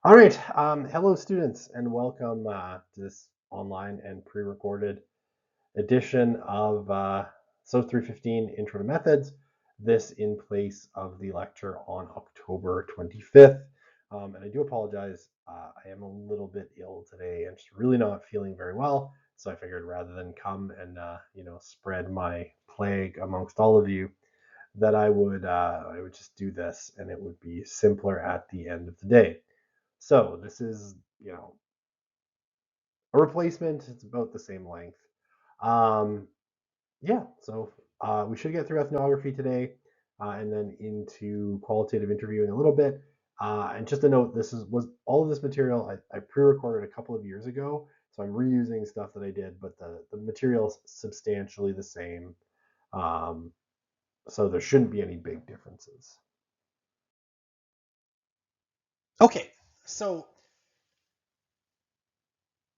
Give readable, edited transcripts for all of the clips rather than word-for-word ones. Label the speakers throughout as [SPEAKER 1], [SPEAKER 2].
[SPEAKER 1] All right. Hello, students, and welcome to this online and pre-recorded edition of SO 315 Intro to Methods. This in place of the lecture on October 25th. And I do apologize. I am a little bit ill today and just really not feeling very well. So I figured rather than come and spread my plague amongst all of you, that I would just do this, and it would be simpler at the end of the day. So this is, a replacement. It's about the same length. Um, yeah, so we should get through ethnography today, and then into qualitative interviewing a little bit. And just a note, was all of this material I pre-recorded a couple of years ago, so I'm reusing stuff that I did, but the material's substantially the same. Um, so there shouldn't be any big differences.
[SPEAKER 2] Okay, so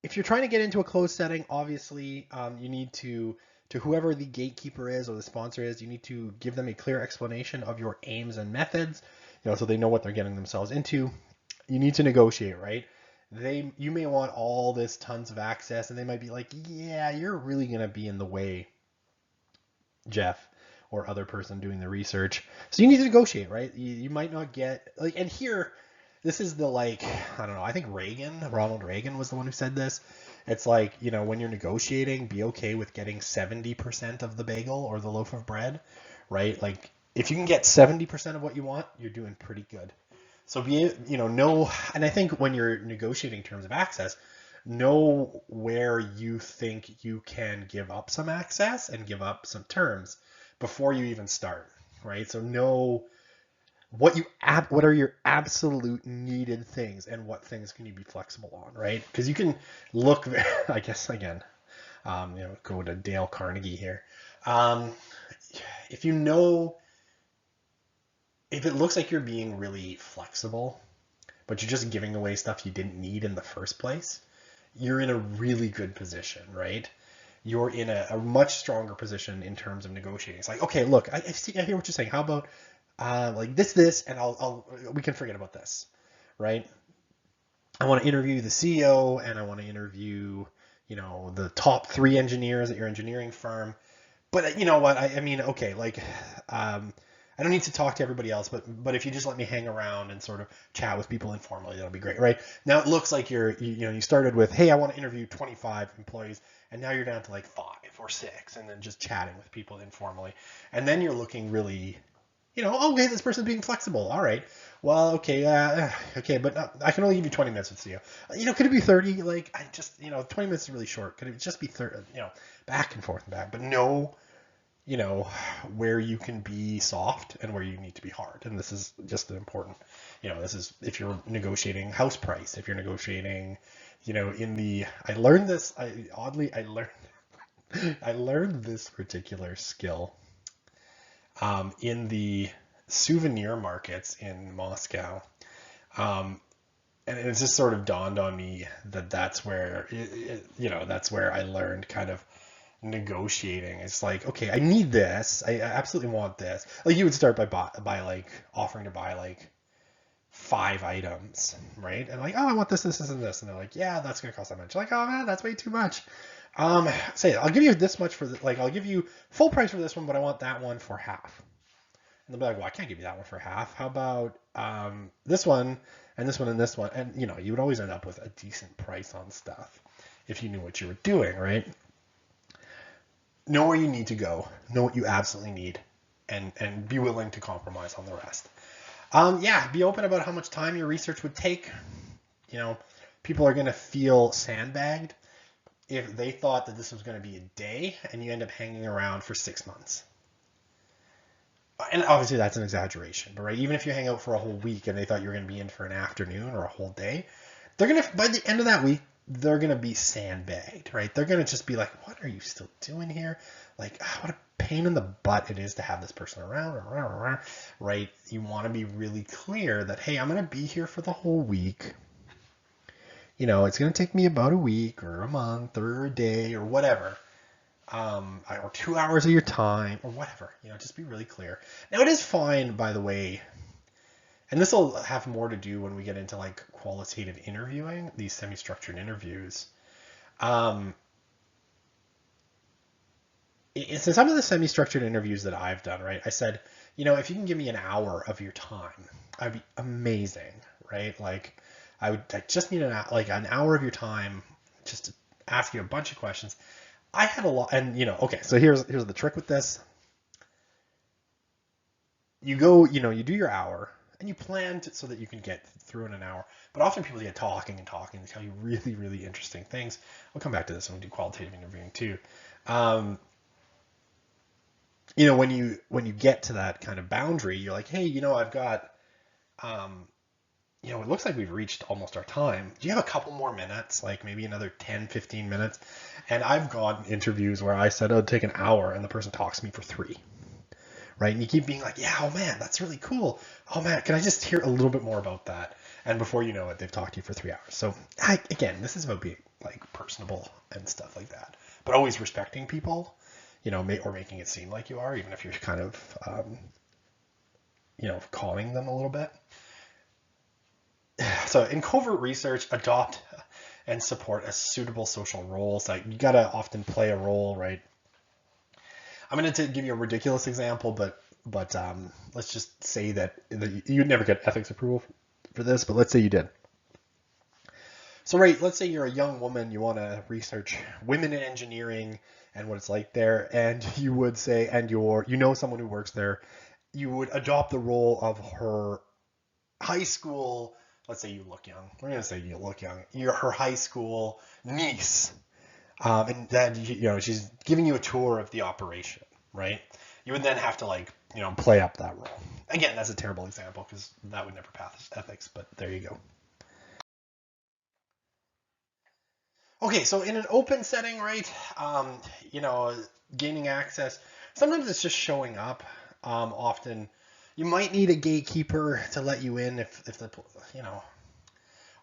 [SPEAKER 2] if you're trying to get into a closed setting, obviously you need to whoever the gatekeeper is or the sponsor is, you need to give them a clear explanation of your aims and methods, so they know what they're getting themselves into. You need to negotiate, right? You may want all this tons of access, and they might be like, yeah, you're really gonna be in the way, Jeff, or other person doing the research. So you need to negotiate, right? You might not get like, and here, this is the like, I don't know. I think Ronald Reagan was the one who said this. It's like, when you're negotiating, be okay with getting 70% of the bagel or the loaf of bread, right? Like, if you can get 70% of what you want, you're doing pretty good. So know, and I think when you're negotiating terms of access, know where you think you can give up some access and give up some terms before you even start, right? So know what are your absolute needed things and what things can you be flexible on, right? Because you can look, I guess again, go to Dale Carnegie here. Um, if you know, if it looks like you're being really flexible, but you're just giving away stuff you didn't need in the first place, you're in a really good position, right? You're in a much stronger position in terms of negotiating. It's like, okay, look, I hear what you're saying. How about like this, and we can forget about this, right? I want to interview the CEO, and I want to interview, the top three engineers at your engineering firm. But you know what? I mean, okay, like, I don't need to talk to everybody else, but if you just let me hang around and sort of chat with people informally, that'll be great, right? Now it looks like you started with, hey, I want to interview 25 employees, and now you're down to like 5 or 6, and then just chatting with people informally, and then you're looking really, oh, hey, this person's being flexible. All right. Well, okay, okay, but I can only give you 20 minutes with CEO. Could it be 30? Like, 20 minutes is really short. Could it just be 30? Back and forth and back. But no, where you can be soft and where you need to be hard. And this is just important. This is if you're negotiating house price, if you're negotiating, I learned this. I learned this particular skill in the souvenir markets in Moscow. Um, and it's just sort of dawned on me that that's where I learned kind of negotiating. It's like, okay, I need this. I absolutely want this. Like you would start by like offering to buy like 5 items, right? And like, oh, I want this, and this. And they're like, yeah, that's gonna cost that much. Like, oh man, that's way too much. Say, I'll give you this much for like, I'll give you full price for this one, but I want that one for half. And they'll be like, well, I can't give you that one for half. How about this one and this one and this one? And you would always end up with a decent price on stuff if you knew what you were doing, right? Know where you need to go, know what you absolutely need, and be willing to compromise on the rest. Yeah, be open about how much time your research would take. You know, People are gonna feel sandbagged if they thought that this was going to be a day and you end up hanging around for 6 months. And obviously that's an exaggeration, but right, even if you hang out for a whole week and they thought you were going to be in for an afternoon or a whole day, they're gonna by the end of that week they're gonna be sandbagged, right? They're gonna just be like, "What are you still doing here? Like, what a pain in the butt it is to have this person around, right?" You want to be really clear that, hey, I'm gonna be here for the whole week. It's gonna take me about a week or a month or a day or whatever, or 2 hours of your time or whatever. Just be really clear. Now, it is fine, by the way, and this will have more to do when we get into like qualitative interviewing, these semi-structured interviews. Um, so some of the semi-structured interviews that I've done, right? I said, if you can give me an hour of your time, I'd be amazing, right? Like, I just need an hour of your time, just to ask you a bunch of questions. I had a lot, and okay. So here's the trick with this. You go, you do your hour, and you plan so that you can get through in an hour. But often people get talking and talking and tell you really, really interesting things. We'll come back to this when we do qualitative interviewing too. Um, when you get to that kind of boundary, you're like, hey, I've got, um, it looks like we've reached almost our time. Do you have a couple more minutes, like maybe another 10, 15 minutes? And I've gotten interviews where I said, oh, it'd take an hour, and the person talks to me for 3, right? And you keep being like, yeah, oh man, that's really cool. Oh man, can I just hear a little bit more about that? And before you know it, they've talked to you for 3 hours. So again, this is about being like personable and stuff like that, but always respecting people, or making it seem like you are, even if you're kind of, calling them a little bit. So in covert research, adopt and support as suitable social roles. Like you gotta often play a role, right? I'm going to give you a ridiculous example, but let's just say that you'd never get ethics approval for this, but let's say you did. So, right, let's say you're a young woman, you want to research women in engineering and what it's like there, and you would say, and someone who works there, you would adopt the role of her high school. Let's say you look young. We're going to say you look young. You're her high school niece. And then she's giving you a tour of the operation, right? You would then have to play up that role. Again, that's a terrible example because that would never pass ethics, but there you go. Okay, so in an open setting, right? You know, gaining access. Sometimes it's just showing up. Often, you might need a gatekeeper to let you in if the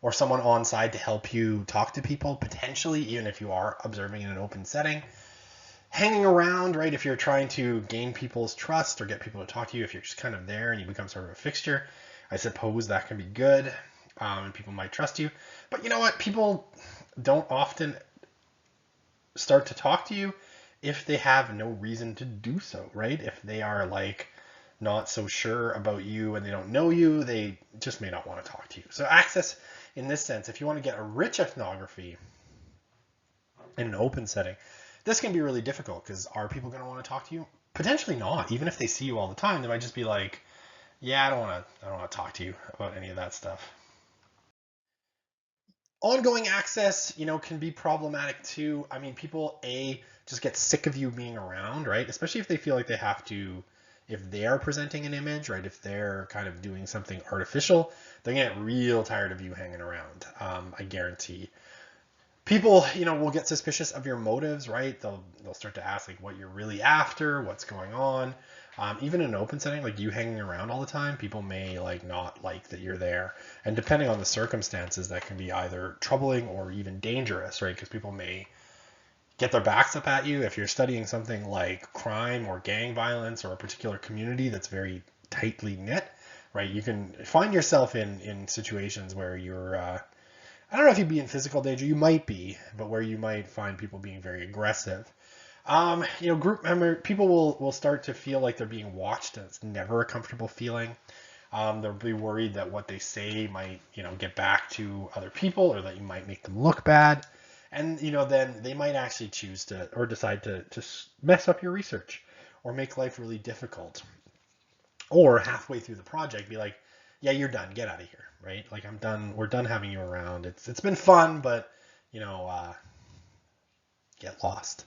[SPEAKER 2] or someone on side to help you talk to people potentially, even if you are observing in an open setting. Hanging around, right? If you're trying to gain people's trust or get people to talk to you, if you're just kind of there and you become sort of a fixture, I suppose that can be good. And people might trust you. But you know what? People don't often start to talk to you if they have no reason to do so, right? If they are not so sure about you and they don't know you, they just may not want to talk to you. So access in this sense, if you want to get a rich ethnography in an open setting, this can be really difficult because are people going to want to talk to you? Potentially not. Even if they see you all the time, they might just be like, yeah, I don't want to talk to you about any of that stuff. Ongoing access, can be problematic too. I mean, people just get sick of you being around, right? Especially if they feel like they have to, if they are presenting an image, right? If they're kind of doing something artificial, they're gonna get real tired of you hanging around. I guarantee. People, will get suspicious of your motives, right? They'll start to ask what you're really after, what's going on. Even in an open setting, like you hanging around all the time, people may not like that you're there. And depending on the circumstances, that can be either troubling or even dangerous, right? Because people may get their backs up at you if you're studying something like crime or gang violence or a particular community that's very tightly knit, right? You can find yourself in situations where you're I don't know if you'd be in physical danger. You might be, but where you might find people being very aggressive. Group member people will start to feel like they're being watched, and it's never a comfortable feeling. They'll be worried that what they say might, get back to other people, or that you might make them look bad. And then they might actually choose to or decide to mess up your research or make life really difficult. Or halfway through the project, be like, "Yeah, you're done. Get out of here." Right? Like I'm done. We're done having you around. It's been fun, but you know, uh, get lost.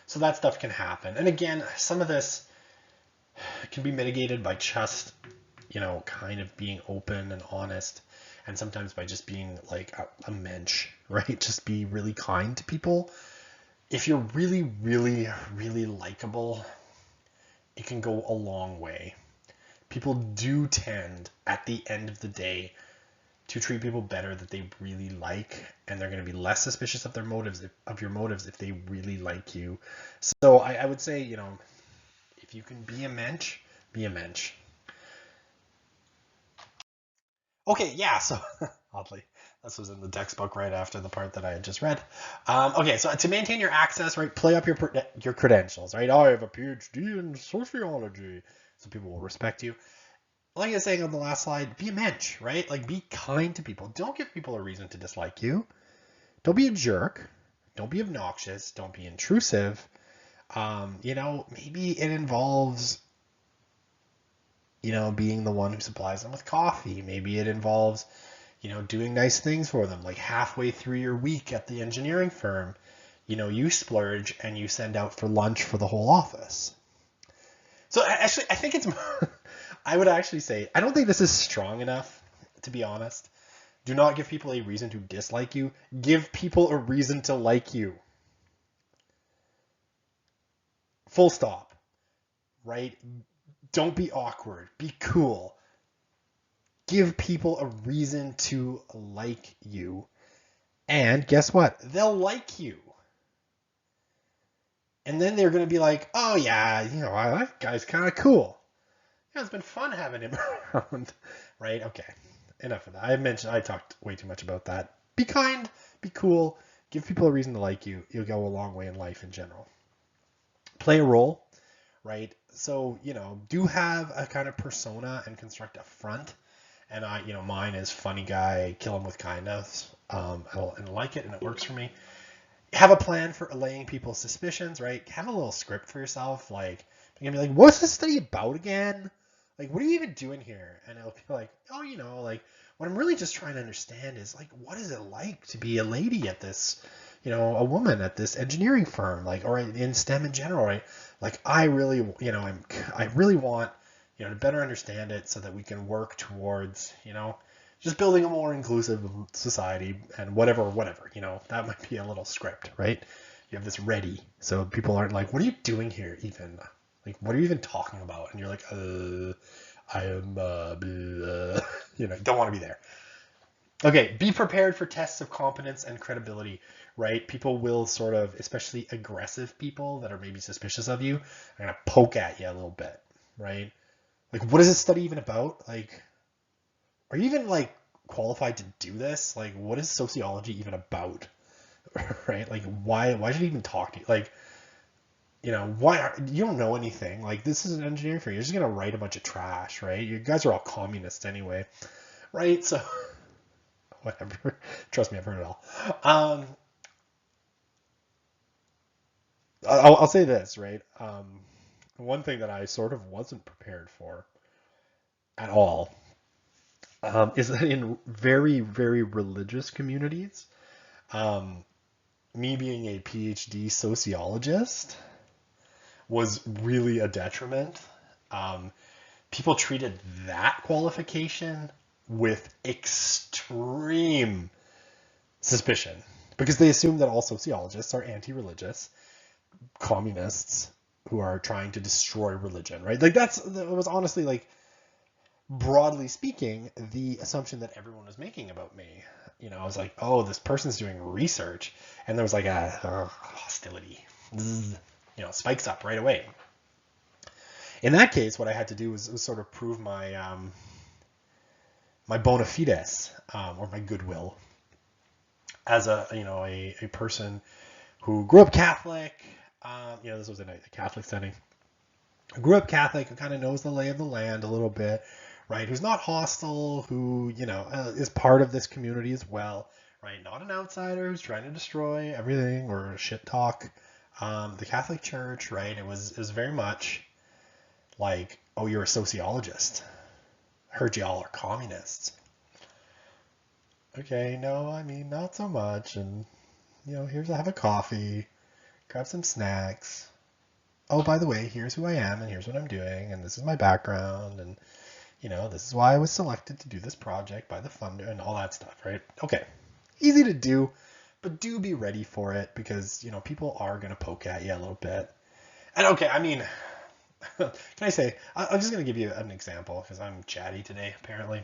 [SPEAKER 2] So that stuff can happen. And again, some of this can be mitigated by just, kind of being open and honest. And sometimes by just being like a mensch, right? Just be really kind to people. If you're really, really, really likable, it can go a long way. People do tend, at the end of the day, to treat people better that they really like, and they're going to be less suspicious of your motives if they really like you. So I would say, if you can be a mensch, be a mensch. Okay, yeah, so oddly, this was in the textbook right after the part that I had just read. Okay, so to maintain your access, right, play up your credentials, right? Oh, I have a PhD in sociology, so people will respect you. Like I was saying on the last slide, be a mensch, right? Like, be kind to people. Don't give people a reason to dislike you. Don't be a jerk. Don't be obnoxious. Don't be intrusive. Maybe it involves, being the one who supplies them with coffee. Maybe it involves, doing nice things for them. Like halfway through your week at the engineering firm, you splurge and you send out for lunch for the whole office. So actually, I think it's, I would actually say, I don't think this is strong enough, to be honest. Do not give people a reason to dislike you. Give people a reason to like you. Full stop. Right? Don't be awkward. Be cool. Give people a reason to like you. And guess what? They'll like you. And then they're going to be like, oh, yeah, that guy's kind of cool. Yeah, it's been fun having him around. Right? Okay. Enough of that. I talked way too much about that. Be kind. Be cool. Give people a reason to like you. You'll go a long way in life in general. Play a role. Right? So, do have a kind of persona and construct a front. And mine is funny guy, kill him with kindness. I like it and it works for me. Have a plan for allaying people's suspicions, right? Have a little script for yourself. Like, you're going to be like, what's this study about again? Like, what are you even doing here? And it'll be like, oh, like, what I'm really just trying to understand is, like, what is it like to be a lady at this, a woman at this engineering firm, like, or in STEM in general, right? Like, I really, I really want, to better understand it so that we can work towards, just building a more inclusive society and whatever, that might be a little script, right? You have this ready so people aren't like, what are you doing here even? Like, what are you even talking about? And you're like, I am, don't want to be there. Okay, be prepared for tests of competence and credibility, right? People will sort of, especially aggressive people that are maybe suspicious of you, are going to poke at you a little bit, right? Like, what is this study even about? Like, are you even, like, qualified to do this? Like, what is sociology even about? Right? Like, why should you even talk to you? Like, why you don't know anything. Like, this is an engineering firm. You're just gonna write a bunch of trash, right? You guys are all communists anyway, right? So whatever. Trust me, I've heard it all. I'll say this, right? One thing that I sort of wasn't prepared for at all is that in very, very religious communities, um, me being a PhD sociologist was really a detriment. Um, People treated that qualification with extreme suspicion because they assume that all sociologists are anti-religious communists who are trying to destroy religion, right? Like, that was honestly, like, broadly speaking, the assumption that everyone was making about me. I was like, oh, this person's doing research, and there was like a hostility, spikes up right away. In that case, what I had to do was sort of prove my my bona fides, or my goodwill as a person who grew up Catholic. This was in a Catholic setting. Grew up Catholic, who kind of knows the lay of the land a little bit, right? Who's not hostile, who is part of this community as well, right? Not an outsider who's trying to destroy everything or shit talk. The Catholic Church, right? It was very much like, oh, you're a sociologist. I heard y'all are communists. Okay, no, I mean, not so much. And, here's, I have a coffee, grab some snacks. Oh, by the way, here's who I am, and here's what I'm doing, and this is my background, and, this is why I was selected to do this project by the funder, and all that stuff, right? Okay, easy to do, but do be ready for it, because, people are going to poke at you a little bit. And, okay, I mean, can I say, I'm just going to give you an example, because I'm chatty today, apparently.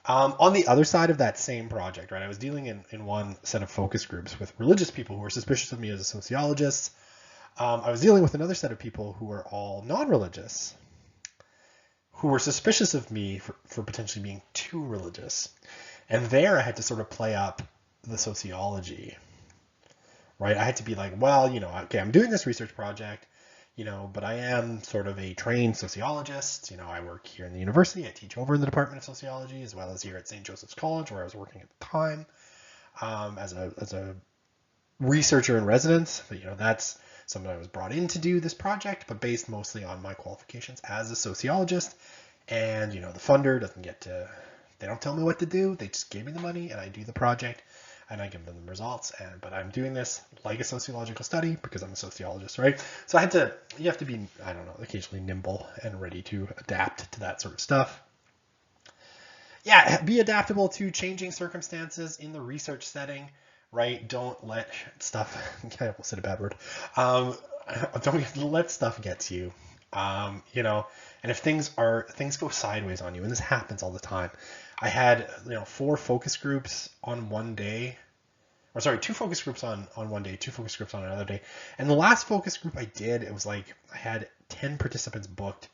[SPEAKER 2] On the other side of that same project, right, I was dealing in one set of focus groups with religious people who were suspicious of me as a sociologist. I was dealing with another set of people who were all non-religious, who were suspicious of me for potentially being too religious. And there I had to sort of play up the sociology, right? I had to be like, well, okay, I'm doing this research project, but I am sort of a trained sociologist. I work here in the university. I teach over in the Department of Sociology, as well as here at St. Joseph's College, where I was working at the time, as a researcher in residence. But, that's something I was brought in to do this project, but based mostly on my qualifications as a sociologist. And, the funder they don't tell me what to do. They just give me the money and I do the project and I give them the results. But I'm doing this like a sociological study because I'm a sociologist, right? So you have to be, I don't know, occasionally nimble and ready to adapt to that sort of stuff. Yeah, be adaptable to changing circumstances in the research setting, right? Don't let stuff, I almost said a bad word. Don't let stuff get to you. And if things go sideways on you, and this happens all the time. I had 4 focus groups on one day, or sorry, 2 focus groups on one day, 2 focus groups on another day. And the last focus group I did, it was like I had 10 participants booked.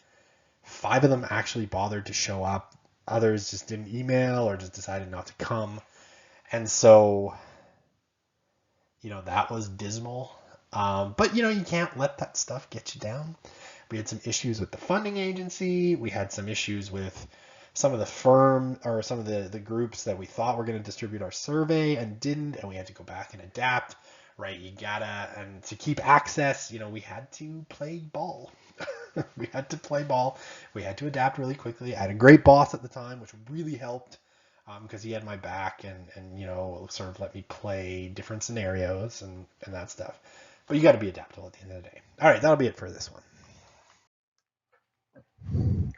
[SPEAKER 2] 5 of them actually bothered to show up. Others just didn't email or just decided not to come. And so, that was dismal. But you can't let that stuff get you down. We had some issues with the funding agency. We had some issues with some of the groups that we thought were going to distribute our survey and didn't, and we had to go back and adapt, right? And to keep access, we had to play ball. We had to play ball. We had to adapt really quickly. I had a great boss at the time, which really helped because he had my back and sort of let me play different scenarios and that stuff. But you got to be adaptable at the end of the day. All right, that'll be it for this one.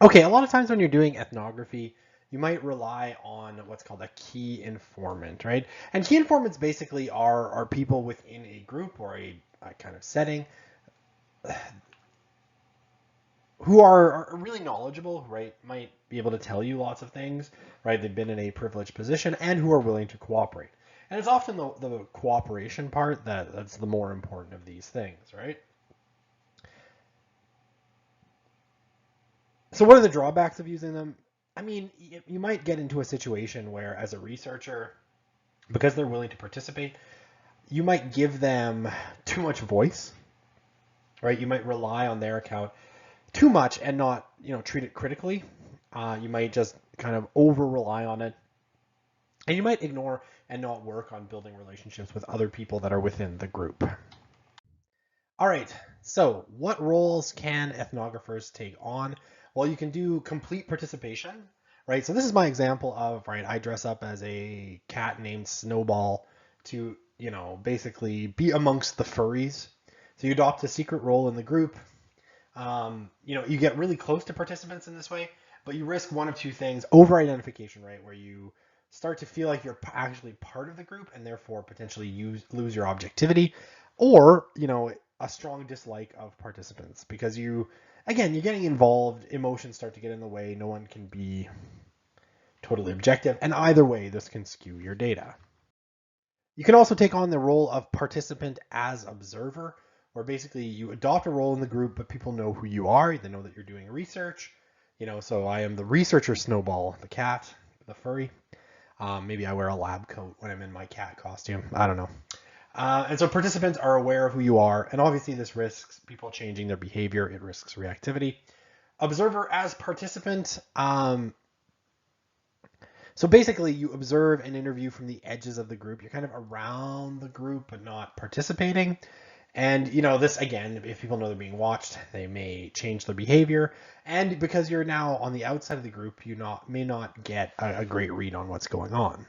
[SPEAKER 2] Okay, a lot of times when you're doing ethnography, you might rely on what's called a key informant, right? And key informants basically are people within a group or a kind of setting who are really knowledgeable, right? Might be able to tell you lots of things, right? They've been in a privileged position and who are willing to cooperate. And it's often the cooperation part that's the more important of these things, right? So what are the drawbacks of using them? I mean, you might get into a situation where, as a researcher, because they're willing to participate, you might give them too much voice, right? You might rely on their account too much and not, treat it critically. You might just kind of over rely on it. And you might ignore and not work on building relationships with other people that are within the group. All right, so what roles can ethnographers take on? Well, you can do complete participation, right? So this is my example of, right, I dress up as a cat named Snowball to, basically be amongst the furries. So you adopt a secret role in the group. You get really close to participants in this way, but you risk one of two things: over-identification, right, where you start to feel like you're actually part of the group and therefore potentially lose your objectivity, or a strong dislike of participants because you're getting involved, emotions start to get in the way, no one can be totally objective, and either way this can skew your data. You can also take on the role of participant as observer, where basically you adopt a role in the group, but people know who you are. They know that you're doing research. So I am the researcher Snowball, the cat, the furry. Maybe I wear a lab coat when I'm in my cat costume. I don't know. And so participants are aware of who you are, and obviously this risks people changing their behavior. It risks reactivity. Observer as participant. So basically, you observe and interview from the edges of the group. You're kind of around the group, but not participating. And this again, if people know they're being watched, they may change their behavior. And because you're now on the outside of the group, you may not get a great read on what's going on.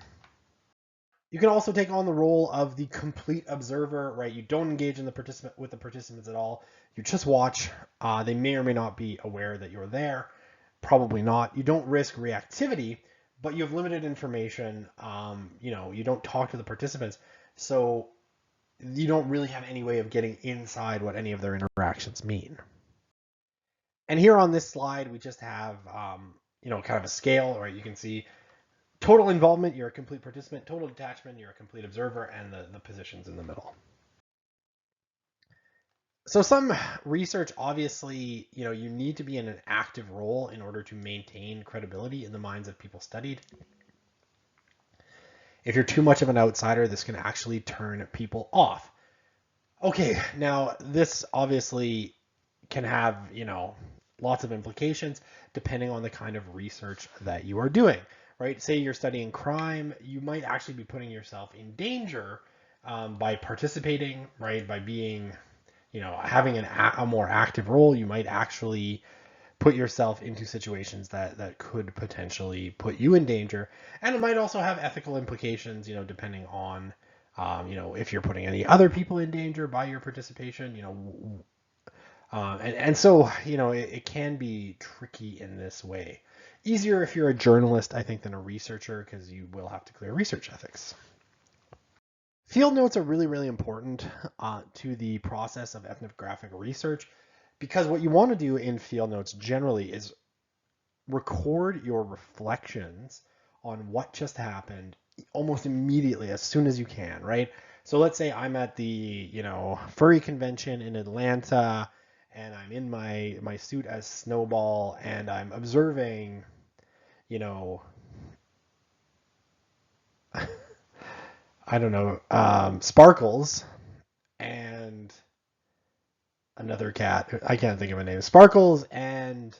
[SPEAKER 2] You can also take on the role of the complete observer, right? You don't engage in the participants at all. You just watch. They may or may not be aware that you're there. Probably not. You don't risk reactivity, but you have limited information. You don't talk to the participants, so you don't really have any way of getting inside what any of their interactions mean. And here on this slide, we just have, kind of a scale, right? You can see total involvement, you're a complete participant; total detachment, you're a complete observer; and the positions in the middle. So some research, obviously, you need to be in an active role in order to maintain credibility in the minds of people studied. If you're too much of an outsider, this can actually turn people off. Okay, now this obviously can have, lots of implications depending on the kind of research that you are doing, right? Say you're studying crime, you might actually be putting yourself in danger by participating, right? By being, having a more active role, you might actually put yourself into situations that could potentially put you in danger. And it might also have ethical implications, depending on, if you're putting any other people in danger by your participation, and so, it can be tricky in this way. Easier if you're a journalist, I think, than a researcher, because you will have to clear research ethics. Field notes are really, really important to the process of ethnographic research, because what you want to do in field notes generally is record your reflections on what just happened almost immediately as soon as you can, right? So let's say I'm at the, furry convention in Atlanta, and I'm in my suit as Snowball, and I'm observing, you know, I don't know, Sparkles and another cat. I can't think of a name. Sparkles and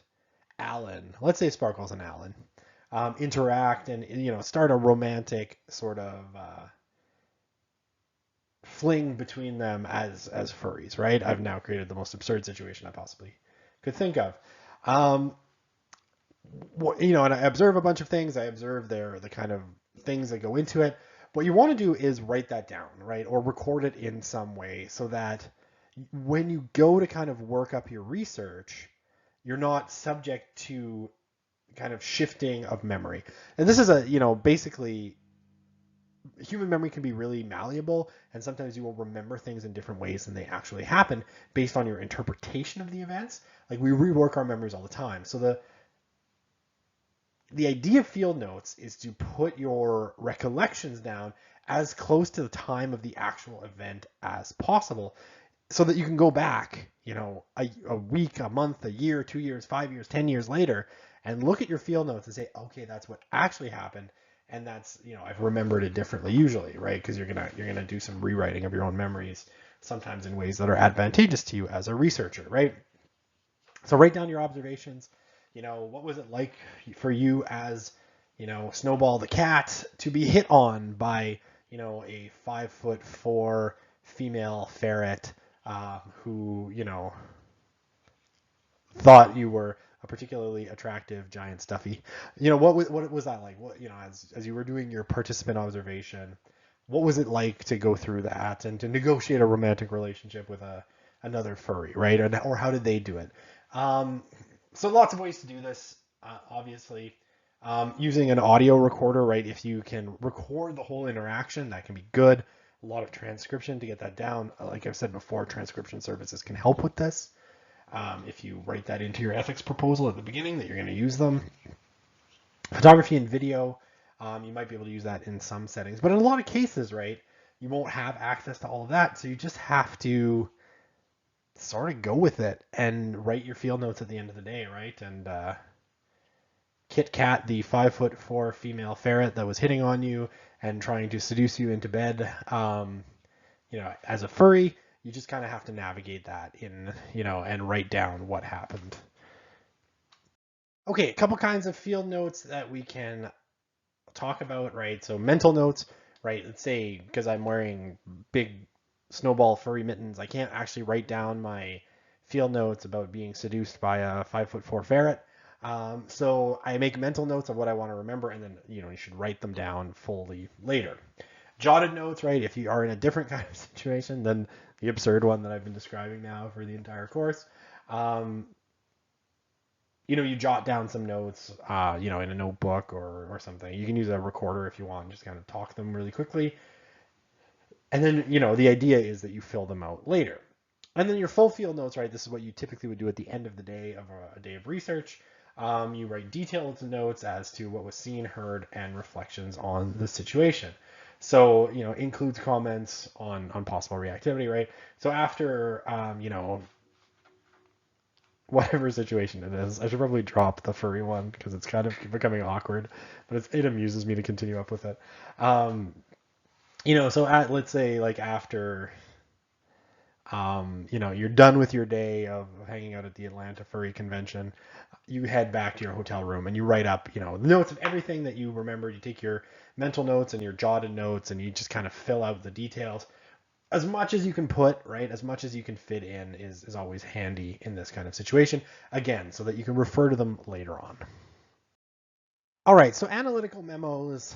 [SPEAKER 2] Alan. Let's say Sparkles and Alan interact and start a romantic sort of fling between them as furries, right? I've now created the most absurd situation I possibly could think of. Um, and I observe a bunch of things. I observe the kind of things that go into it. What you want to do is write that down, right? Or record it in some way so that when you go to kind of work up your research, you're not subject to kind of shifting of memory. And this is basically human memory can be really malleable, and sometimes you will remember things in different ways than they actually happen based on your interpretation of the events. Like we rework our memories all the time. So the idea of field notes is to put your recollections down as close to the time of the actual event as possible so that you can go back, a week, a month, a year, 2 years, 5 years, 10 years later, and look at your field notes and say, okay, that's what actually happened. And that's, I've remembered it differently usually, right? Because you're gonna do some rewriting of your own memories, sometimes in ways that are advantageous to you as a researcher, right? So write down your observations. What was it like for you as, Snowball the cat to be hit on by, a 5'4" female ferret who, thought you were a particularly attractive giant stuffy. What was that like? What, as you were doing your participant observation, what was it like to go through that and to negotiate a romantic relationship with another furry, right? Or how did they do it? Um, so lots of ways to do this, obviously. Using an audio recorder, right? If you can record the whole interaction, that can be good. A lot of transcription to get that down. Like I've said before, transcription services can help with this. If you write that into your ethics proposal at the beginning that you're going to use them. Photography and video, you might be able to use that in some settings. But in a lot of cases, right, you won't have access to all of that. So you just have to sort of go with it and write your field notes at the end of the day, right? And Kit Kat, the 5'4" female ferret that was hitting on you and trying to seduce you into bed, as a furry, you just kind of have to navigate that and write down what happened. Okay, a couple kinds of field notes that we can talk about, right? So mental notes, right? Let's say because I'm wearing big Snowball furry mittens, I can't actually write down my field notes about being seduced by a 5'4" ferret. So I make mental notes of what I want to remember, and then you should write them down fully later. Jotted notes, right? If you are in a different kind of situation than the absurd one that I've been describing now for the entire course, um, you jot down some notes, in a notebook or something. You can use a recorder if you want, and just kind of talk them really quickly. And then, the idea is that you fill them out later. And then your full field notes, right? This is what you typically would do at the end of the day of a day of research. You write detailed notes as to what was seen, heard, and reflections on the situation. So, includes comments on possible reactivity, right? So after, whatever situation it is, I should probably drop the furry one because it's kind of becoming awkward, but it amuses me to continue up with it. Um, so let's say like after, you're done with your day of hanging out at the Atlanta Furry Convention, you head back to your hotel room and you write up, the notes of everything that you remembered. You take your mental notes and your jotted notes and you just kind of fill out the details. As much as you can put, right? As much as you can fit in is always handy in this kind of situation. Again, so that you can refer to them later on. All right, so analytical memos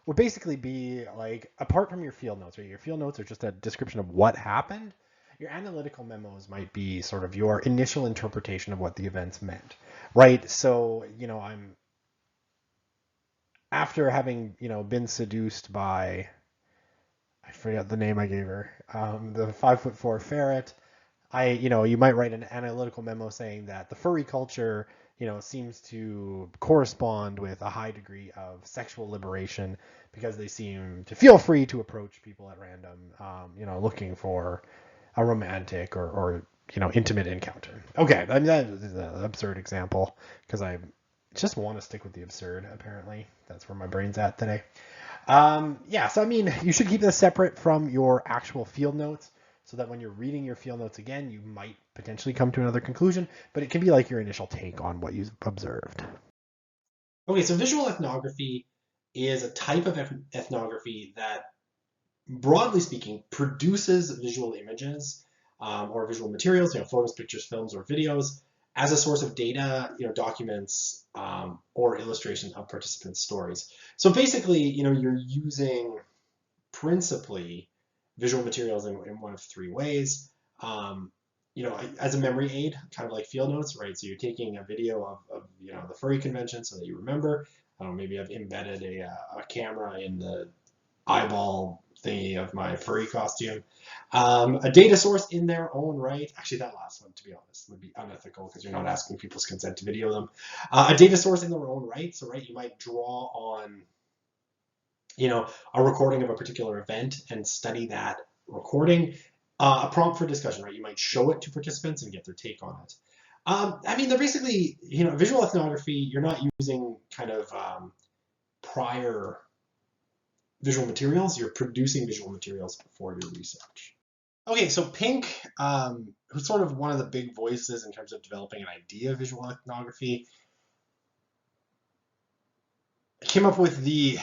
[SPEAKER 2] would basically be like, apart from your field notes, right? Your field notes are just a description of what happened. Your analytical memos might be sort of your initial interpretation of what the events meant, right? So, I'm after having, been seduced by, I forget the name I gave her, the 5'4" ferret. You might write an analytical memo saying that the furry culture, seems to correspond with a high degree of sexual liberation because they seem to feel free to approach people at random, looking for a romantic or intimate encounter. Okay, I mean, that is an absurd example because I just want to stick with the absurd. Apparently, that's where my brain's at today. Yeah, so I mean, you should keep this separate from your actual field notes so that when you're reading your field notes again, you might potentially come to another conclusion, but it can be like your initial take on what you've observed.
[SPEAKER 3] Okay, so visual ethnography is a type of ethnography that, broadly speaking, produces visual images or visual materials, photos, pictures, films, or videos as a source of data, documents or illustrations of participants' stories. So basically, you're using principally visual materials in one of three ways. Um, as a memory aid, kind of like field notes, right? So you're taking a video of the furry convention so that you remember. Maybe I've embedded a camera in the eyeball thingy of my furry costume. A data source in their own right. Actually, that last one, to be honest, would be unethical because you're not asking people's consent to video them. A data source in their own right. So, right, you might draw on a recording of a particular event and study that recording. A prompt for discussion, right? You might show it to participants and get their take on it. I mean, they're basically, visual ethnography, you're not using kind of prior visual materials, you're producing visual materials for your research. Okay, so Pink, who's sort of one of the big voices in terms of developing an idea of visual ethnography, came up with the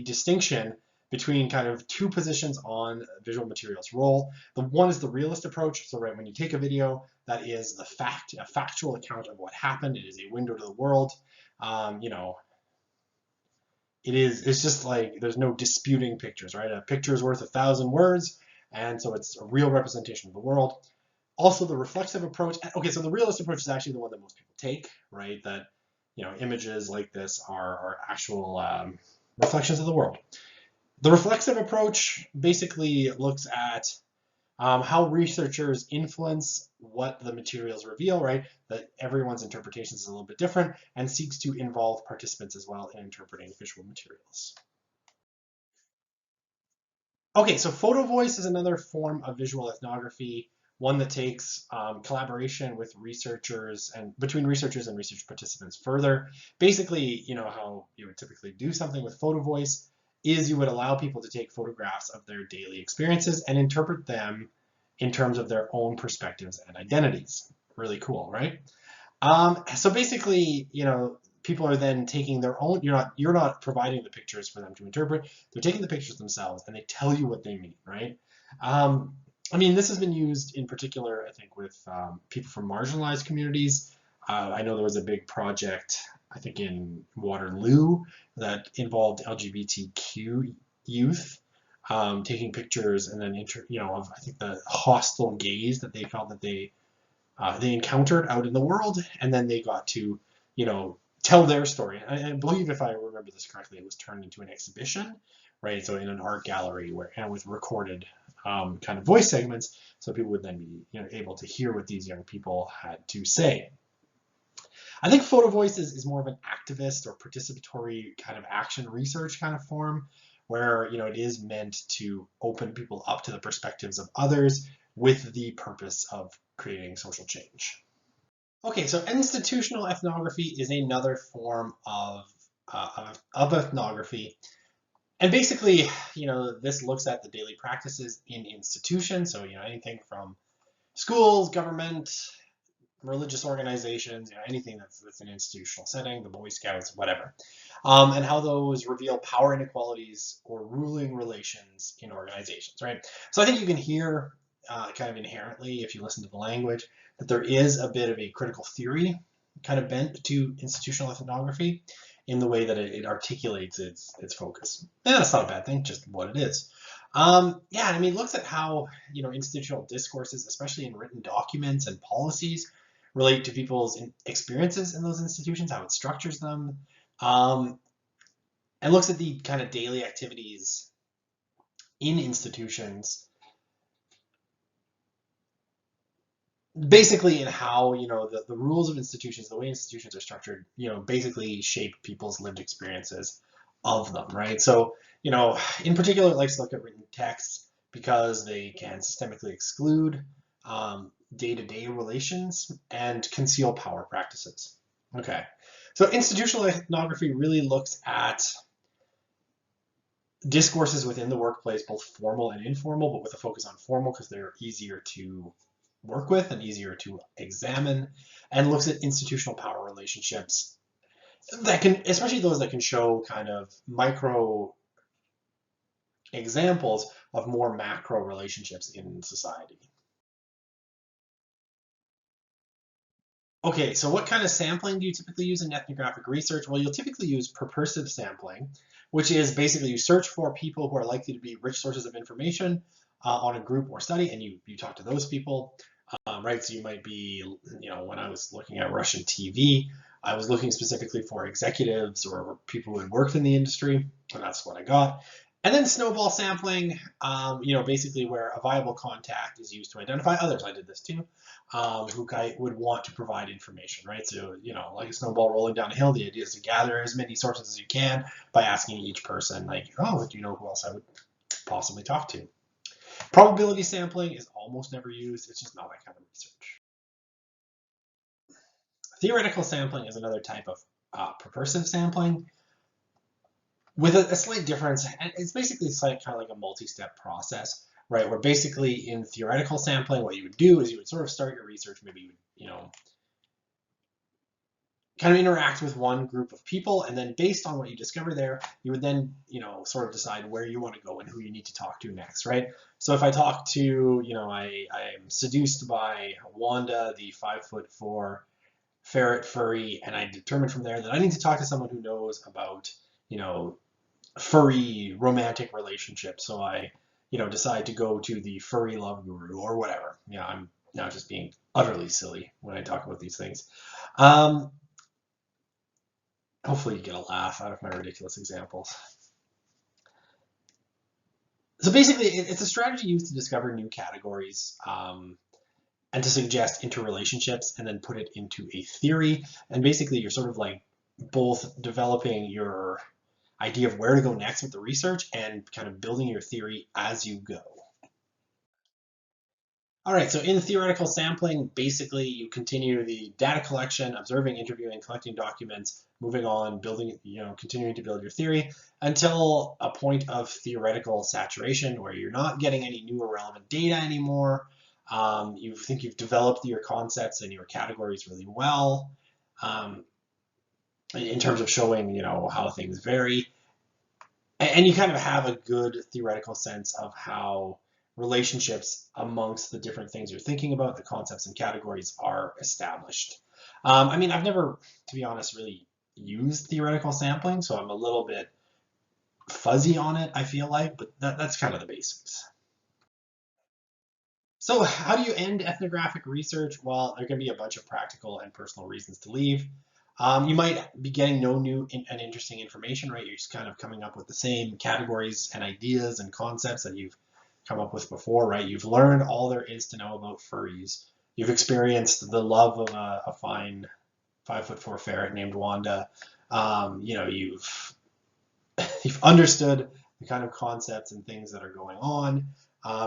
[SPEAKER 3] distinction between kind of two positions on visual materials role. The one is the realist approach. So right, when you take a video, that is a factual account of what happened. It is a window to the world. It's just like there's no disputing pictures, right? A picture is worth 1,000 words, and so it's a real representation of the world. Also, the reflexive approach. Okay, so the realist approach is actually the one that most people take, right? That images like this are actual reflections of the world. The reflexive approach basically looks at how researchers influence what the materials reveal, right? That everyone's interpretation is a little bit different and seeks to involve participants as well in interpreting visual materials. Okay, so photo voice is another form of visual ethnography, one that takes collaboration with researchers and between researchers and research participants further. Basically, how you would typically do something with photo voice is you would allow people to take photographs of their daily experiences and interpret them in terms of their own perspectives and identities. Really cool, right? So basically, people are then taking their own. You're not providing the pictures for them to interpret. They're taking the pictures themselves and they tell you what they mean, right? I mean, this has been used in particular, I think, with people from marginalized communities. I know there was a big project, I think, in Waterloo that involved LGBTQ youth taking pictures and then, of I think the hostile gaze that they felt that they encountered out in the world, and then they got to, tell their story. I believe, if I remember this correctly, it was turned into an exhibition, right? So in an art gallery and with recorded kind of voice segments, so people would then be able to hear what these young people had to say. I think photo voice is more of an activist or participatory kind of action research kind of form, where it is meant to open people up to the perspectives of others with the purpose of creating social change. Okay, so institutional ethnography is another form of ethnography. And basically, this looks at the daily practices in institutions. So, anything from schools, government, religious organizations, anything that's an institutional setting, the Boy Scouts, whatever, and how those reveal power inequalities or ruling relations in organizations, right? So I think you can hear kind of inherently, if you listen to the language, that there is a bit of a critical theory kind of bent to institutional ethnography in the way that it articulates its focus. And that's not a bad thing, just what it is. Yeah, I mean, it looks at how institutional discourses, especially in written documents and policies, relate to people's experiences in those institutions, how it structures them, and looks at the kind of daily activities in institutions, basically in how the rules of institutions, the way institutions are structured, basically shape people's lived experiences of them, right? So in particular, it likes to look at written texts because they can systemically exclude day-to-day relations and conceal power practices. Okay, so institutional ethnography really looks at discourses within the workplace, both formal and informal, but with a focus on formal because they're easier to work with and easier to examine, and looks at institutional power relationships that can, especially those that can show kind of micro examples of more macro relationships in society. Okay, so what kind of sampling do you typically use in ethnographic research? Well, you'll typically use purposive sampling, which is basically you search for people who are likely to be rich sources of information on a group or study, and you talk to those people, right? So you might be, when I was looking at Russian TV, I was looking specifically for executives or people who had worked in the industry, and that's what I got. And then snowball sampling, basically where a viable contact is used to identify others. I did this too, who would want to provide information, right? So, like a snowball rolling down a hill, the idea is to gather as many sources as you can by asking each person, like, oh, do you know who else I would possibly talk to? Probability sampling is almost never used. It's just not that kind of research. Theoretical sampling is another type of purposive sampling with a slight difference. And it's basically kind of like a multi-step process, right? Where basically in theoretical sampling, what you would do is you would sort of start your research, maybe you would, kind of interact with one group of people, and then based on what you discover there, you would then, sort of decide where you want to go and who you need to talk to next, right? So if I talk to, I'm seduced by Wanda, the 5'4" ferret furry, and I determine from there that I need to talk to someone who knows about, furry romantic relationships. So I, decide to go to the furry love guru or whatever. I'm now just being utterly silly when I talk about these things. Hopefully you get a laugh out of my ridiculous examples. So basically, it's a strategy used to discover new categories and to suggest interrelationships and then put it into a theory. And basically, you're sort of like both developing your idea of where to go next with the research and kind of building your theory as you go. All right, so in theoretical sampling, basically you continue the data collection, observing, interviewing, collecting documents, moving on, building, continuing to build your theory until a point of theoretical saturation where you're not getting any new or relevant data anymore. You think you've developed your concepts and your categories really well in terms of showing, how things vary. And you kind of have a good theoretical sense of how relationships amongst the different things you're thinking about, the concepts and categories are established. I mean, I've never, to be honest, really used theoretical sampling, so I'm a little bit fuzzy on it, I feel like, but that's kind of the basics. So how do you end ethnographic research? Well, there can be a bunch of practical and personal reasons to leave. You might be getting no new and interesting information, right? You're just kind of coming up with the same categories and ideas and concepts that you've come up with before, right? You've learned all there is to know about furries. You've experienced the love of a fine 5'4" ferret named Wanda. You've understood the kind of concepts and things that are going on.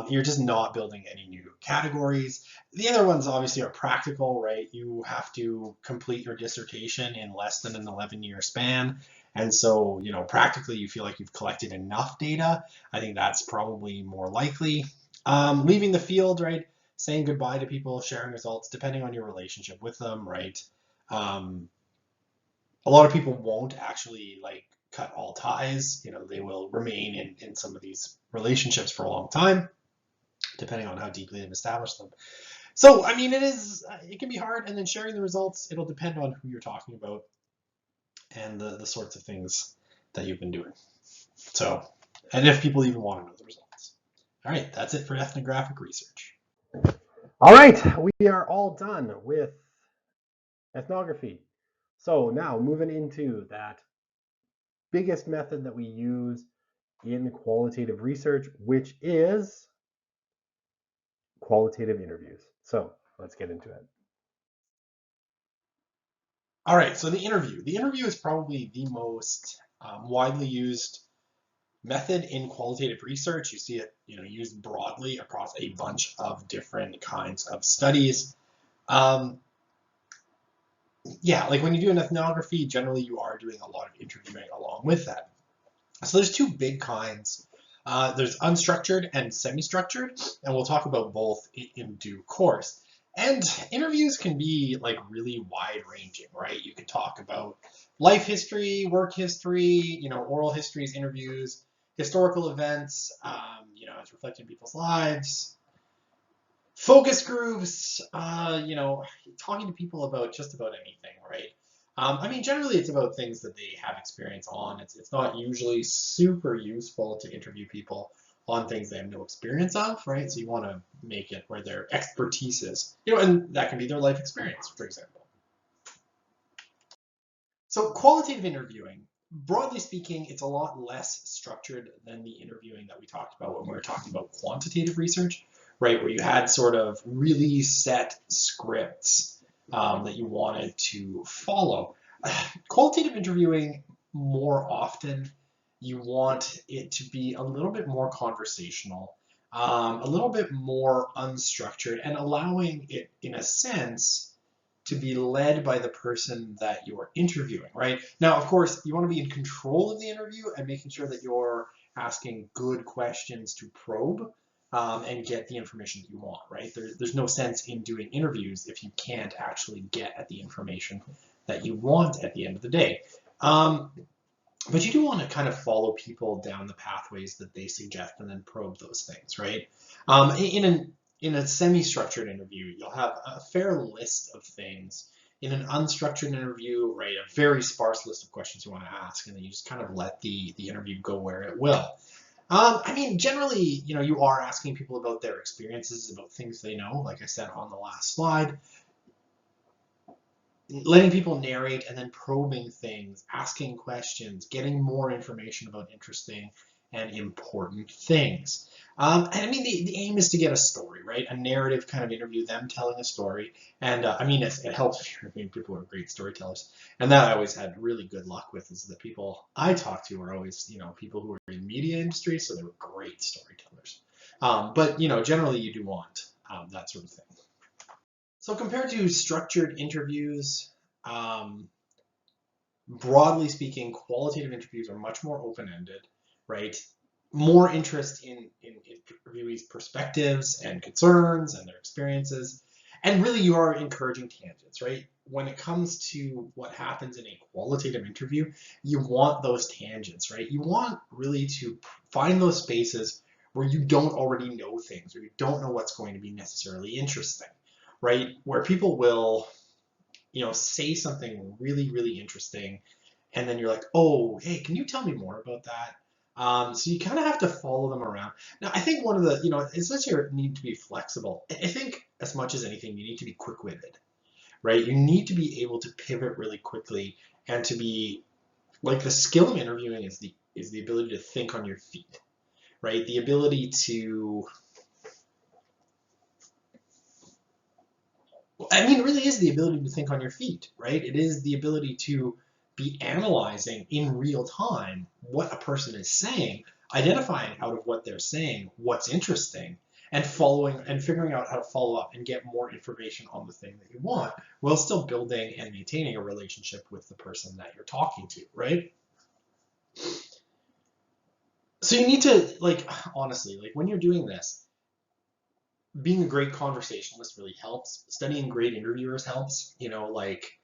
[SPEAKER 3] You're just not building any new categories. The other ones obviously are practical, right? You have to complete your dissertation in less than an 11-year span. And so, practically you feel like you've collected enough data. I think that's probably more likely. Leaving the field, right? Saying goodbye to people, sharing results, depending on your relationship with them, right? A lot of people won't actually cut all ties. They will remain in some of these relationships for a long time, depending on how deeply they've established them. So, it can be hard. And then sharing the results, it'll depend on who you're talking about and the sorts of things that you've been doing. So, and if people even want to know the results. All right, that's it for ethnographic research.
[SPEAKER 1] All right, we are all done with ethnography. So now moving into that biggest method that we use in qualitative research, which is qualitative interviews. So let's get into it.
[SPEAKER 3] All right, so the interview. The interview is probably the most widely used method in qualitative research. You see it, used broadly across a bunch of different kinds of studies. Like when you do an ethnography, generally you are doing a lot of interviewing along with that. So there's two big kinds. There's unstructured and semi-structured, and we'll talk about both in due course. And interviews can be really wide-ranging, right? You can talk about life history, work history, oral histories, interviews, historical events, as reflected in people's lives, focus groups, talking to people about just about anything, right? Generally it's about things that they have experience on. It's not usually super useful to interview people on things they have no experience of, right? So you want to make it where their expertise is, and that can be their life experience, for example. So qualitative interviewing, broadly speaking, it's a lot less structured than the interviewing that we talked about when we were talking about quantitative research, right? Where you had sort of really set scripts that you wanted to follow. Qualitative interviewing, more often, you want it to be a little bit more conversational, a little bit more unstructured, and allowing it, in a sense, to be led by the person that you're interviewing, right? Now, of course, you want to be in control of the interview and making sure that you're asking good questions to probe and get the information that you want, right? There's no sense in doing interviews if you can't actually get at the information that you want at the end of the day. But you do want to kind of follow people down the pathways that they suggest and then probe those things, right? In a semi-structured interview, you'll have a fair list of things. In an unstructured interview, right, a very sparse list of questions you want to ask, and then you just kind of let the interview go where it will. Generally, you are asking people about their experiences, about things they know, like I said on the last slide. Letting people narrate and then probing things, asking questions, getting more information about interesting and important things. The aim is to get a story, right? A narrative kind of interview, them telling a story. And it helps if you're people who are great storytellers. And that I always had really good luck with, is the people I talked to were always, people who were in the media industry, so they were great storytellers. But generally you do want that sort of thing. So compared to structured interviews, broadly speaking, qualitative interviews are much more open-ended, right? More interest in interviewees' perspectives and concerns and their experiences. And really you are encouraging tangents, right? When it comes to what happens in a qualitative interview, you want those tangents, right? You want really to find those spaces where you don't already know things, or you don't know what's going to be necessarily interesting, right? Where people will, say something really, really interesting, and then you're like, oh, hey, can you tell me more about that? So you kind of have to follow them around. Now, I think one of the, it's not you need to be flexible. I think as much as anything, you need to be quick-witted, right? You need to be able to pivot really quickly, and to be, the skill of interviewing is the ability to think on your feet, right? The ability to, I mean, it really is the ability to think on your feet, right? It is the ability to be analyzing in real time what a person is saying, identifying out of what they're saying what's interesting, and following and figuring out how to follow up and get more information on the thing that you want, while still building and maintaining a relationship with the person that you're talking to, right? So you need to, like, honestly, like when you're doing this, being a great conversationalist really helps. Studying great interviewers helps. Like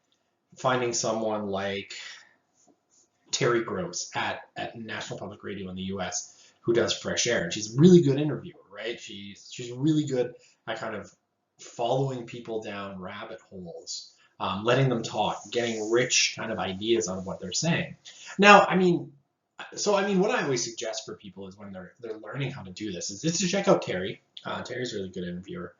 [SPEAKER 3] finding someone like Terry Gross at National Public Radio in the U.S. who does Fresh Air, and she's a really good interviewer, right? She's really good at kind of following people down rabbit holes, letting them talk, getting rich kind of ideas on what they're saying. Now, what I always suggest for people is when they're learning how to do this is to check out Terry. Terry's a really good interviewer.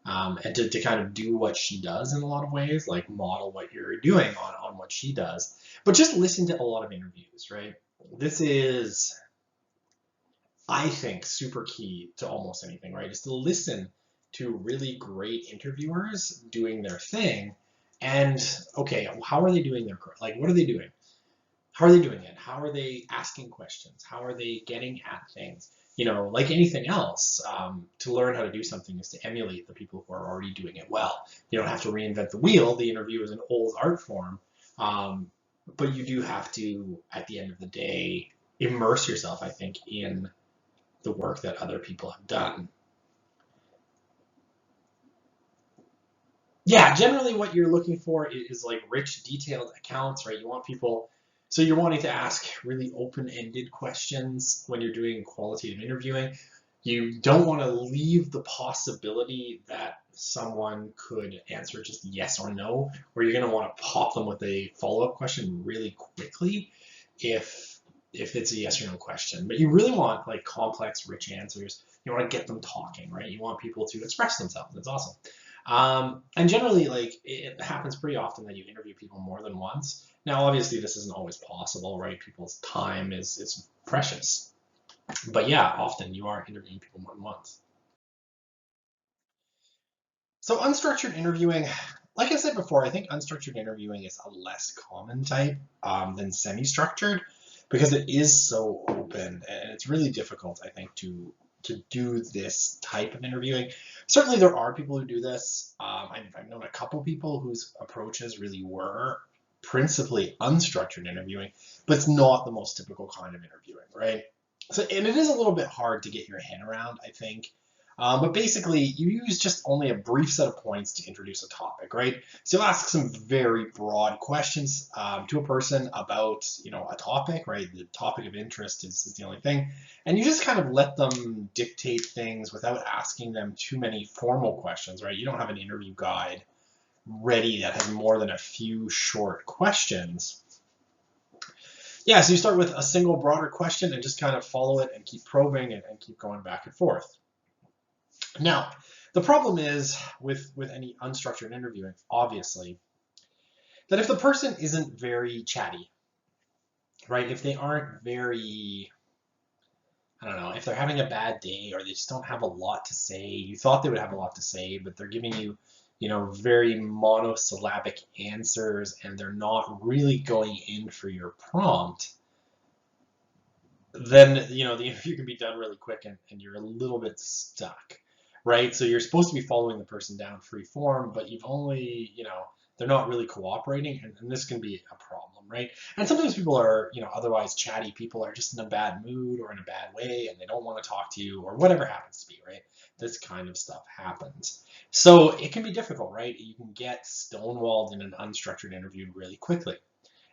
[SPEAKER 3] And to kind of do what she does in a lot of ways, like model what you're doing on what she does. But just listen to a lot of interviews, right? This is, I think, super key to almost anything, right? Is to listen to really great interviewers doing their thing. And, okay, how are they doing their, like, what are they doing? How are they doing it? How are they asking questions? How are they getting at things? Like anything else, to learn how to do something is to emulate the people who are already doing it well. You don't have to reinvent the wheel. The interview is an old art form, but you do have to, at the end of the day, immerse yourself, I think, in the work that other people have done. Yeah, generally what you're looking for is like rich, detailed accounts, right? You want people, so you're wanting to ask really open-ended questions when you're doing qualitative interviewing. You don't want to leave the possibility that someone could answer just yes or no, or you're going to want to pop them with a follow-up question really quickly if it's a yes or no question. But you really want like complex, rich answers. You want to get them talking, right? You want people to express themselves. That's awesome. And generally, like, it happens pretty often that you interview people more than once. Now, obviously, this isn't always possible, right? People's time is precious. But yeah, often you are interviewing people more than once. So unstructured interviewing, like I said before, I think unstructured interviewing is a less common type than semi-structured because it is so open and it's really difficult, I think, to do this type of interviewing. Certainly there are people who do this. I've known a couple people whose approaches really were principally unstructured interviewing, but it's not the most typical kind of interviewing, right? So, and it is a little bit hard to get your head around, I think. But basically, you use just only a brief set of points to introduce a topic, right? So you'll ask some very broad questions to a person about, a topic, right? The topic of interest is the only thing. And you just kind of let them dictate things without asking them too many formal questions, right? You don't have an interview guide ready that has more than a few short questions. Yeah, so you start with a single broader question and just kind of follow it and keep probing and keep going back and forth. Now, the problem is with any unstructured interviewing, obviously, that if the person isn't very chatty, right? If they aren't very, I don't know, if they're having a bad day or they just don't have a lot to say, you thought they would have a lot to say, but they're giving you, very monosyllabic answers and they're not really going in for your prompt, then, the interview can be done really quick and you're a little bit stuck. Right? So you're supposed to be following the person down free form, but you've only, they're not really cooperating, and this can be a problem, right? And sometimes people are, otherwise chatty people are just in a bad mood or in a bad way, and they don't want to talk to you, or whatever happens to be, right? This kind of stuff happens. So it can be difficult, right? You can get stonewalled in an unstructured interview really quickly.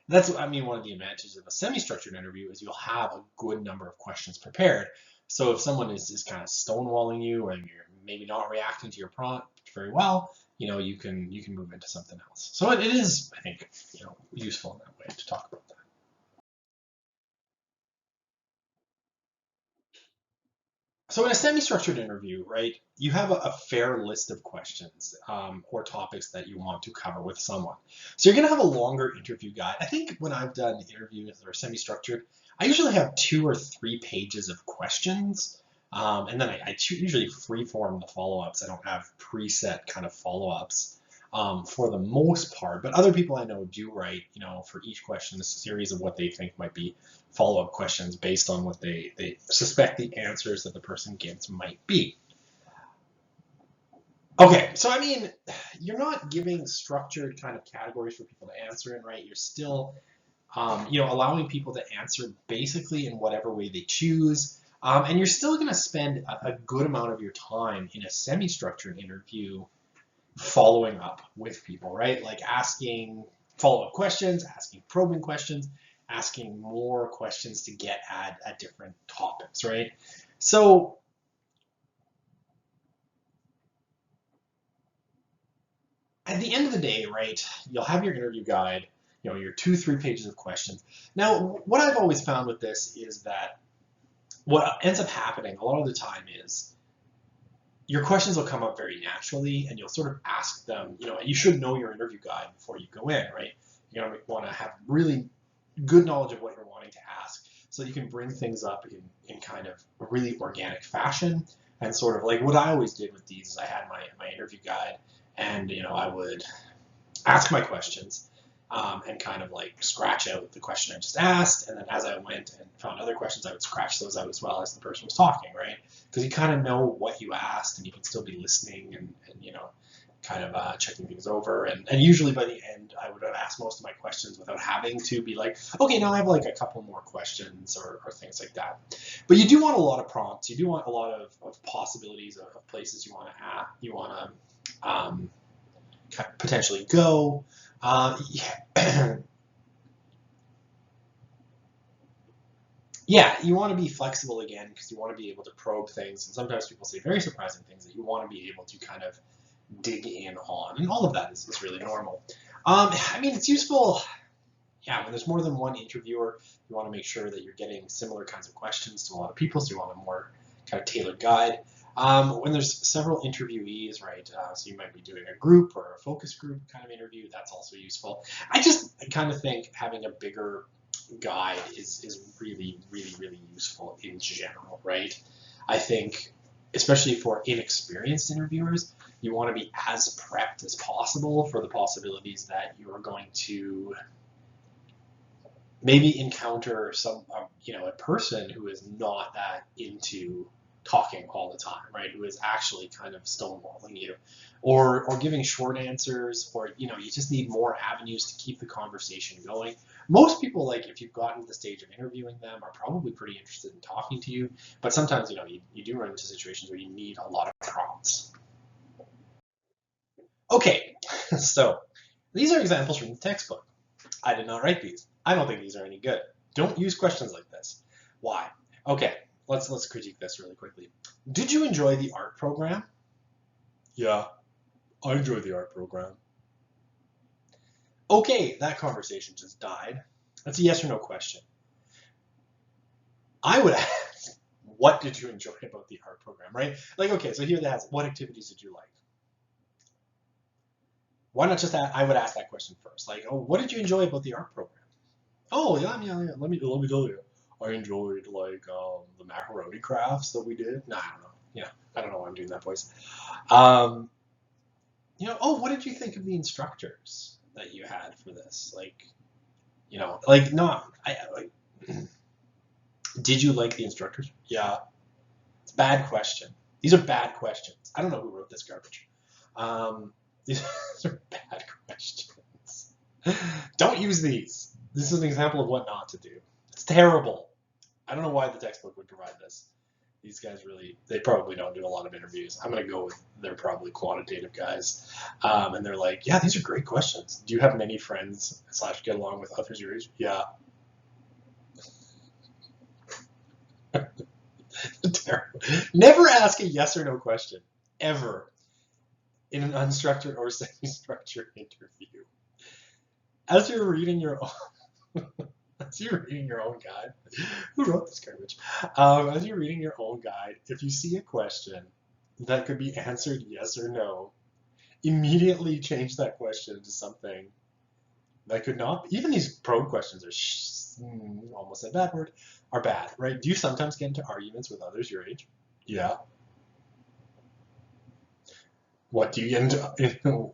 [SPEAKER 3] That's, one of the advantages of a semi-structured interview is you'll have a good number of questions prepared. So if someone is kind of stonewalling you or you're maybe not reacting to your prompt very well, you can move into something else. So it is, I think, useful in that way to talk about that. So in a semi-structured interview, right, you have a fair list of questions or topics that you want to cover with someone. So you're going to have a longer interview guide. I think when I've done interviews that are semi-structured, I usually have 2 or 3 pages of questions. And then I usually free-form the follow-ups. I don't have preset kind of follow-ups. for the most part. But other people I know do write, for each question, a series of what they think might be follow-up questions based on what they suspect the answers that the person gives might be. Okay, so I mean, you're not giving structured kind of categories for people to answer in, right? You're still, allowing people to answer basically in whatever way they choose. And you're still going to spend a good amount of your time in a semi-structured interview following up with people, right? Like asking follow-up questions, asking probing questions, asking more questions to get at different topics, right? So at the end of the day, right, you'll have your interview guide, your 2-3 pages of questions. Now, what I've always found with this is that what ends up happening a lot of the time is your questions will come up very naturally, and you'll sort of ask them, you should know your interview guide before you go in, right? You're going to want to have really good knowledge of what you're wanting to ask so you can bring things up in kind of a really organic fashion. And sort of like what I always did with these is I had my interview guide, and I would ask my questions and kind of like scratch out the question I just asked, and then as I went and found other questions, I would scratch those out as well as the person was talking, right? Because you kind of know what you asked, and you can still be listening and kind of checking things over. And usually by the end, I would have asked most of my questions without having to be like, okay, now I have like a couple more questions or things like that. But you do want a lot of prompts. You do want a lot of possibilities of places you want to potentially go. Yeah, you want to be flexible again because you want to be able to probe things. And sometimes people say very surprising things that you want to be able to kind of dig in on. And all of that is really normal. I mean, it's useful, when there's more than one interviewer, you want to make sure that you're getting similar kinds of questions to a lot of people, so you want a more kind of tailored guide. When there's several interviewees, right, so you might be doing a group or a focus group kind of interview, that's also useful. I kind of think having a bigger guide is really, really, really useful in general, right? I think, especially for inexperienced interviewers, you want to be as prepped as possible for the possibilities that you are going to maybe encounter a person who is not that into talking all the time, right? Who is actually kind of stonewalling you, or giving short answers, or you just need more avenues to keep the conversation going. Most people, like if you've gotten to the stage of interviewing them, are probably pretty interested in talking to you, but sometimes you do run into situations where you need a lot of prompts. Okay, so these are examples from the textbook. I did not write these. I don't think these are any good. Don't use questions like this. Why? Okay, let's critique this really quickly. Did you enjoy the art program? Yeah, I enjoyed the art program. Okay, that conversation just died. That's a yes or no question. I would ask, what did you enjoy about the art program, right? Like, okay, so here that has, what activities did you like? Why not just I would ask that question first. Like, oh, what did you enjoy about the art program? Oh, yeah. Let me tell you. I enjoyed like the macaroni crafts that we did. No, I don't know. I don't know why I'm doing that voice. Oh, what did you think of the instructors that you had for this? Did you like the instructors? Yeah. It's a bad question. These are bad questions. I don't know who wrote this garbage. These are bad questions. Don't use these. This is an example of what not to do. It's terrible. I don't know why the textbook would provide this. These guys they probably don't do a lot of interviews. I'm going to go with they're probably quantitative guys. And they're like, yeah, these are great questions. Do you have many friends / get along with others your age? Yeah. Terrible. Never ask a yes or no question, ever, in an unstructured or semi-structured interview. As you're reading your own guide, who wrote this garbage? As you're reading your own guide, if you see a question that could be answered yes or no, immediately change that question to something that could not. Even these probe questions are almost a bad word, are bad, right? Do you sometimes get into arguments with others your age? Yeah. What do you get into?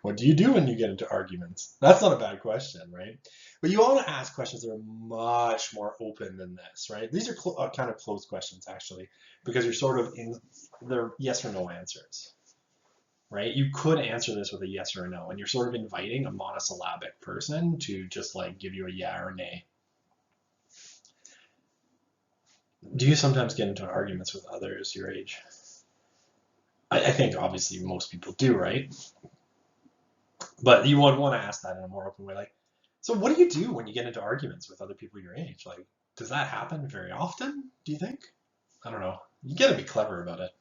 [SPEAKER 3] What do you do when you get into arguments? That's not a bad question, right? But you want to ask questions that are much more open than this, right? These are kind of closed questions, actually, because you're sort of in they're yes or no answers, right? You could answer this with a yes or a no, and you're sort of inviting a monosyllabic person to just like give you a yeah or nay. Do you sometimes get into arguments with others your age? I think obviously most people do, right? But you would want to ask that in a more open way, like, so what do you do when you get into arguments with other people your age? Like, does that happen very often, do you think? I don't know. You gotta be clever about it.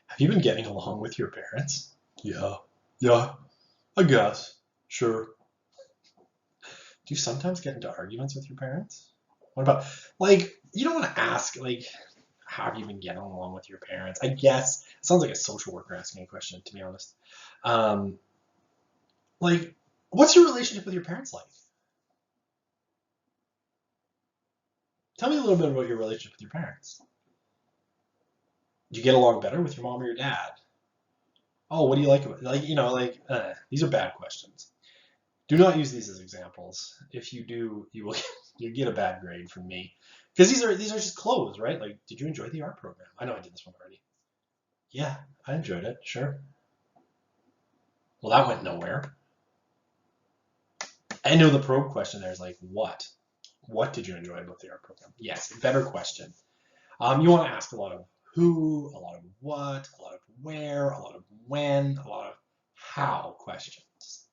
[SPEAKER 3] Have you been getting along with your parents? Yeah, I guess. Sure. Do you sometimes get into arguments with your parents? What about, like, you don't want to ask, like, how have you been getting along with your parents? I guess it sounds like a social worker asking a question, to be honest. Like, what's your relationship with your parents like? Tell me a little bit about your relationship with your parents. Do you get along better with your mom or your dad? Oh, what do you like about it? Like, these are bad questions. Do not use these as examples. If you do, you get a bad grade from me. Because these are just closed, right? Like, did you enjoy the art program? I know I did this one already. Yeah, I enjoyed it, sure. Well, that went nowhere. I know the probe question there is like, what? What did you enjoy about the art program? Yes, better question. You want to ask a lot of who, a lot of what, a lot of where, a lot of when, a lot of how questions.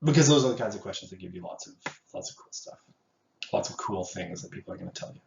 [SPEAKER 3] Because those are the kinds of questions that give you lots of cool stuff, lots of cool things that people are going to tell you.